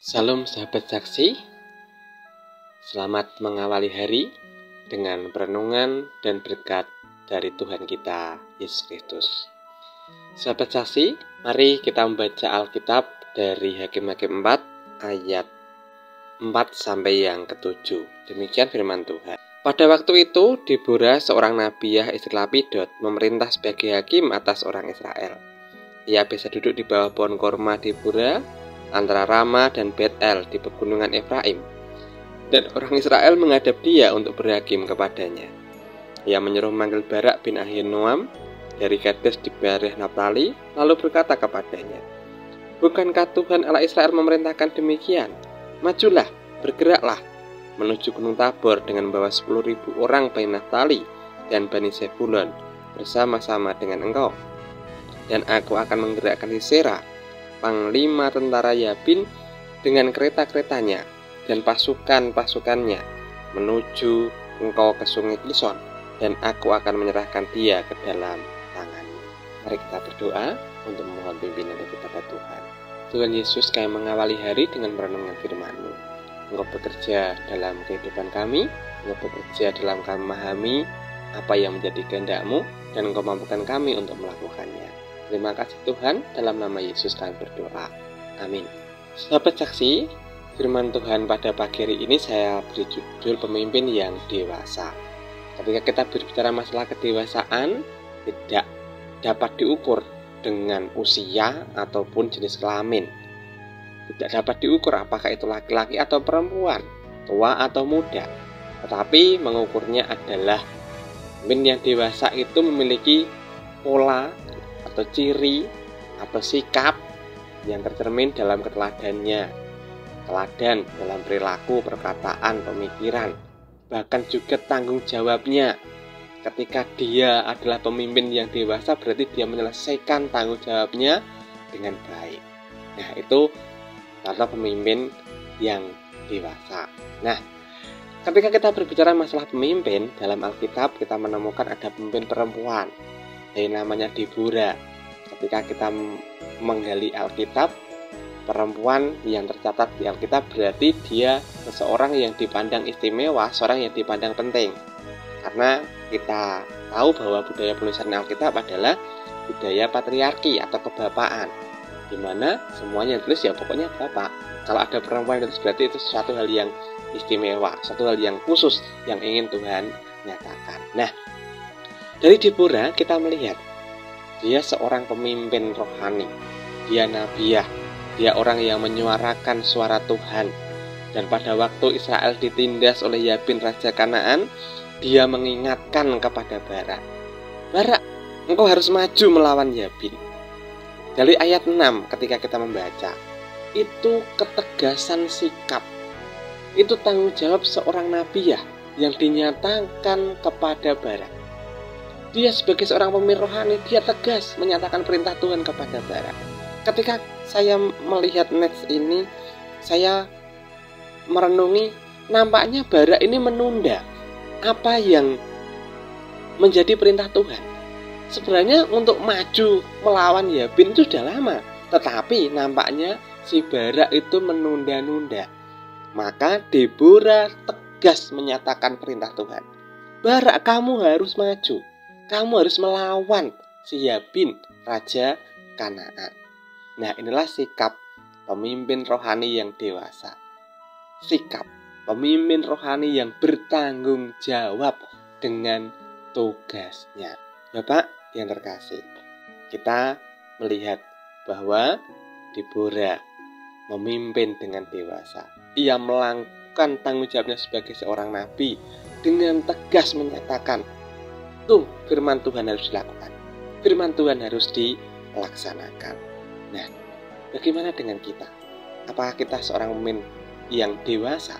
Salam sahabat saksi, selamat mengawali hari dengan perenungan dan berkat dari Tuhan kita, Yesus Kristus. Sahabat saksi, mari kita membaca Alkitab dari Hakim-Hakim 4 ayat 4 sampai yang ke-7. Demikian firman Tuhan. Pada waktu itu, Deborah, seorang nabiah istri Lapidot, memerintah sebagai hakim atas orang Israel. Ia biasa duduk di bawah pohon korma Deborah antara Rama dan Bet-El di pegunungan Efraim. Dan orang Israel menghadap dia untuk berhakim kepadanya. Ia menyuruh memanggil Barak bin Ahinoam dari Kades di Bereh Naftali, lalu berkata kepadanya, "Bukankah Tuhan Allah Israel memerintahkan demikian? Majulah, bergeraklah menuju Gunung Tabor dengan membawa 10.000 orang Bani Naftali dan Bani Zebulon bersama-sama dengan engkau. Dan aku akan menggerakkan Sisera, panglima tentara Yabin, dengan kereta-keretanya dan pasukan-pasukannya menuju engkau ke sungai Kison, dan aku akan menyerahkan dia ke dalam tanganmu." Mari kita berdoa untuk memohon pimpinan daripada Tuhan. Tuhan Yesus, kami mengawali hari dengan merenungkan firman-Mu. Engkau bekerja dalam kehidupan kami, Engkau bekerja dalam kami memahami apa yang menjadi kehendak-Mu, dan Engkau mampukan kami untuk melakukannya. Terima kasih Tuhan, dalam nama Yesus kami berdoa. Amin. Sahabat saksi, firman Tuhan pada pagi hari ini saya beri judul pemimpin yang dewasa. Ketika kita berbicara masalah kedewasaan, tidak dapat diukur dengan usia ataupun jenis kelamin. Tidak dapat diukur apakah itu laki-laki atau perempuan, tua atau muda. Tetapi mengukurnya adalah pemimpin yang dewasa itu memiliki pola atau ciri atau sikap yang tercermin dalam keteladannya, teladan dalam perilaku, perkataan, pemikiran, bahkan juga tanggung jawabnya. Ketika dia adalah pemimpin yang dewasa, berarti dia menyelesaikan tanggung jawabnya dengan baik. Nah, itu contoh pemimpin yang dewasa. Nah, ketika kita berbicara masalah pemimpin, dalam Alkitab kita menemukan ada pemimpin perempuan yang namanya Deborah. Ketika kita menggali Alkitab, perempuan yang tercatat di Alkitab berarti dia seseorang yang dipandang istimewa, seorang yang dipandang penting. Karena kita tahu bahwa budaya penulisan Alkitab adalah budaya patriarki atau kebapaan, di mana semuanya ditulis ya pokoknya bapak. Kalau ada perempuan itu berarti itu sesuatu hal yang istimewa, suatu hal yang khusus yang ingin Tuhan nyatakan. Nah, dari Deborah kita melihat dia seorang pemimpin rohani, dia nabiah, dia orang yang menyuarakan suara Tuhan. Dan pada waktu Israel ditindas oleh Yabin Raja Kanaan, dia mengingatkan kepada Barak, "Barak, engkau harus maju melawan Yabin." Dari ayat 6 ketika kita membaca, itu ketegasan sikap, itu tanggung jawab seorang nabiah yang dinyatakan kepada Barak. Dia sebagai seorang pemimpin rohani, dia tegas menyatakan perintah Tuhan kepada Barak. Ketika saya melihat nets ini, saya merenungi, nampaknya Barak ini menunda apa yang menjadi perintah Tuhan. Sebenarnya untuk maju melawan Yabin itu sudah lama, tetapi nampaknya si Barak itu menunda-nunda. Maka Deborah tegas menyatakan perintah Tuhan. "Barak, kamu harus maju. Kamu harus melawan si Yabin, Raja Kanaan." Nah, inilah sikap pemimpin rohani yang dewasa. Sikap pemimpin rohani yang bertanggung jawab dengan tugasnya. Bapak yang terkasih, kita melihat bahwa Deborah memimpin dengan dewasa. Ia melakukan tanggung jawabnya sebagai seorang nabi dengan tegas menyatakan, tuh, firman Tuhan harus dilakukan, firman Tuhan harus dilaksanakan. Nah, bagaimana dengan kita? Apakah kita seorang pemimpin yang dewasa,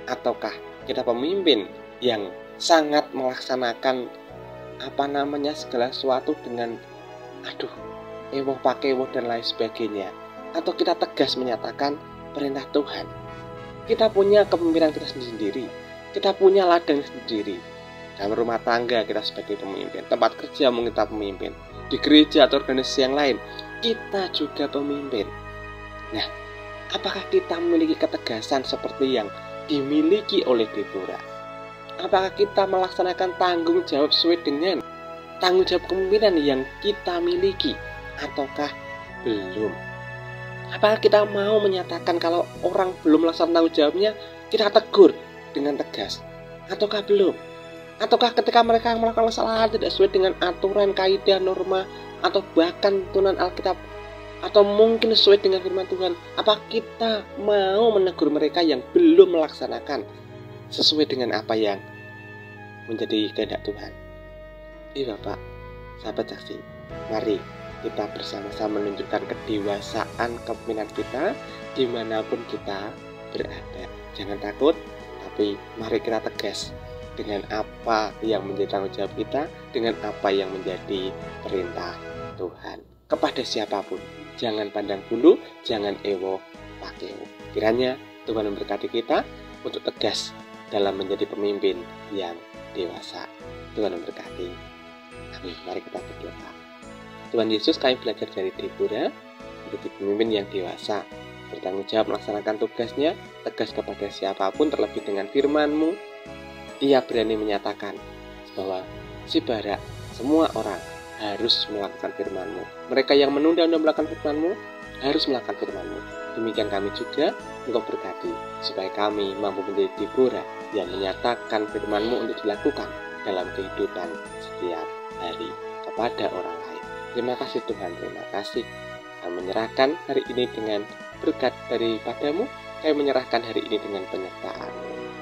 ataukah kita pemimpin yang sangat melaksanakan segala sesuatu dengan ewoh pakewoh dan lain sebagainya? Atau kita tegas menyatakan perintah Tuhan? Kita punya kepemimpinan kita sendiri, kita punya ladang sendiri. Dalam rumah tangga kita sebagai pemimpin, tempat kerja mungkin kita pemimpin, di gereja atau organisasi yang lain kita juga pemimpin. Nah, Apakah kita memiliki ketegasan seperti yang dimiliki oleh Deborah? Apakah kita melaksanakan tanggung jawab sesuai dengan tanggung jawab kepemimpinan yang kita miliki ataukah belum? Apakah kita mau menyatakan kalau orang belum melaksanakan tanggung jawabnya, kita tegur dengan tegas ataukah belum? Ataukah ketika mereka melakukan kesalahan tidak sesuai dengan aturan, kaidah, norma, atau bahkan tuntunan Alkitab, atau mungkin sesuai dengan firman Tuhan, apa kita mau menegur mereka yang belum melaksanakan sesuai dengan apa yang menjadi kehendak Tuhan? Bapak, sahabat saksi, mari kita bersama-sama menunjukkan kedewasaan kepemimpinan kita dimanapun kita berada. Jangan takut, tapi mari kita tegas dengan apa yang menjadi tanggung jawab kita, dengan apa yang menjadi perintah Tuhan kepada siapapun. Jangan pandang bulu, jangan ewo pakeo. Kiranya Tuhan memberkati kita untuk tegas dalam menjadi pemimpin yang dewasa. Tuhan memberkati. Amin. Mari kita berdoa. Tuhan Yesus, kami belajar dari Deborah menjadi pemimpin yang dewasa, bertanggung jawab melaksanakan tugasnya, tegas kepada siapapun, terlebih dengan firman-Mu. Ia berani menyatakan bahwa si Barak, semua orang harus melakukan firman-Mu. Mereka yang menunda untuk melakukan firman-Mu harus melakukan firman-Mu. Demikian kami juga, Engkau berkati supaya kami mampu menjadi Deborah yang menyatakan firman-Mu untuk dilakukan dalam kehidupan setiap hari kepada orang lain. Terima kasih Tuhan, terima kasih. Kami menyerahkan hari ini dengan berkat daripada-Mu. Kami menyerahkan hari ini dengan penyertaan.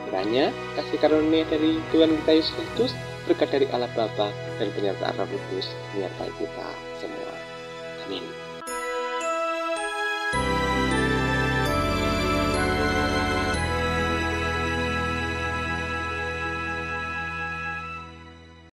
Kiranya kasih karunia dari Tuhan kita Yesus Kristus, berkat dari Allah Bapa dan penyertaan Roh Kudus menyertai kita semua. Amin.